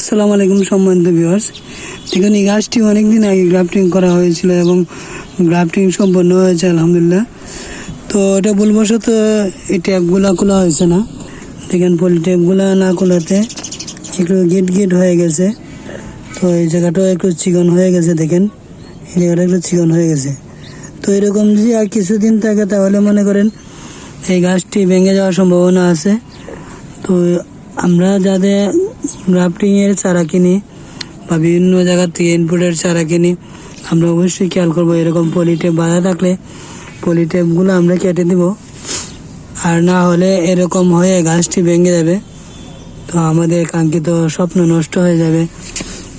আসসালামু আলাইকুম সম্মানিত ভিউয়ার্স। দেখুন, এই গাছটি অনেকদিন আগে গ্রাফটিং করা হয়েছিল এবং গ্রাফটিং সম্পন্ন হয়েছে আলহামদুলিল্লাহ। তো এটা ভুলবশত এই ট্যাপগুলো খোলা হয়েছে না। দেখেন, পলি ট্যাপগুলো না খোলাতে একটু গিট হয়ে গেছে। তো এই জায়গাটাও একটু চিকন হয়ে গেছে। দেখেন, এই জায়গাটা একটু চিকন হয়ে গেছে। তো এরকম যদি আর কিছুদিন থাকে তাহলে মনে করেন এই গাছটি ভেঙে যাওয়ার সম্ভাবনা আছে। তো আমরা যাদের গ্রাফটিংয়ের চারা কিনি বা বিভিন্ন জায়গা থেকে ইনপুটের চারা কিনি, আমরা অবশ্যই খেয়াল করবো এরকম পলিটেপ বাঁধা থাকলে পলিটেপগুলো আমরা কেটে দিব, আর না হলে এরকম হয়ে গাছটি ভেঙে যাবে। তো আমাদের কাঙ্ক্ষিত স্বপ্ন নষ্ট হয়ে যাবে।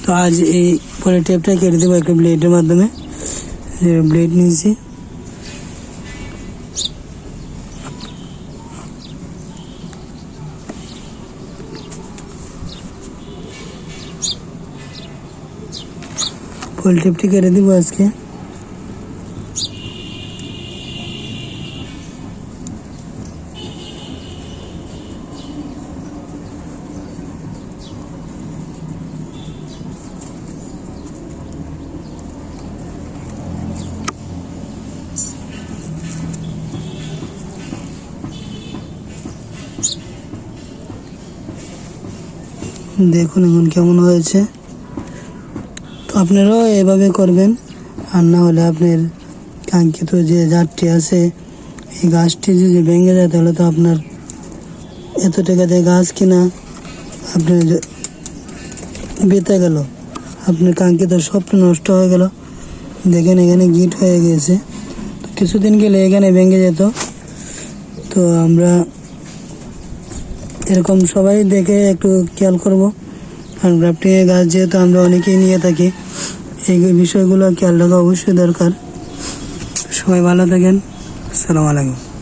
তো আজ এই পলিটেপটা কেটে দেবো একটা ব্লেডের মাধ্যমে। ব্লেড নিয়েছি, পলিটেপটি কেটে দিব আজকে। দেখুন এখন কেমন হয়েছে। তো আপনারাও এভাবে করবেন, আর না হলে আপনার কাঙ্ক্ষিত যে জাতটি আছে এই গাছটি যদি ভেঙে যায় তাহলে তো আপনার এত টাকা দিয়ে গাছ কিনা আপনার বেঁচে গেল, আপনার কাঙ্ক্ষিত স্বপ্ন নষ্ট হয়ে গেল। দেখেন এখানে গিট হয়ে গেছে। তো কিছুদিন গেলে এখানে ভেঙে যেত। তো আমরা এরকম সবাই দেখে একটু খেয়াল করব, কারণ গ্রাফটিংয়ের গাছ যেহেতু আমরা অনেকেই নিয়ে থাকি, এই বিষয়গুলো খেয়াল রাখা অবশ্যই দরকার। সবাই ভালো থাকেন। আসসালামু আলাইকুম।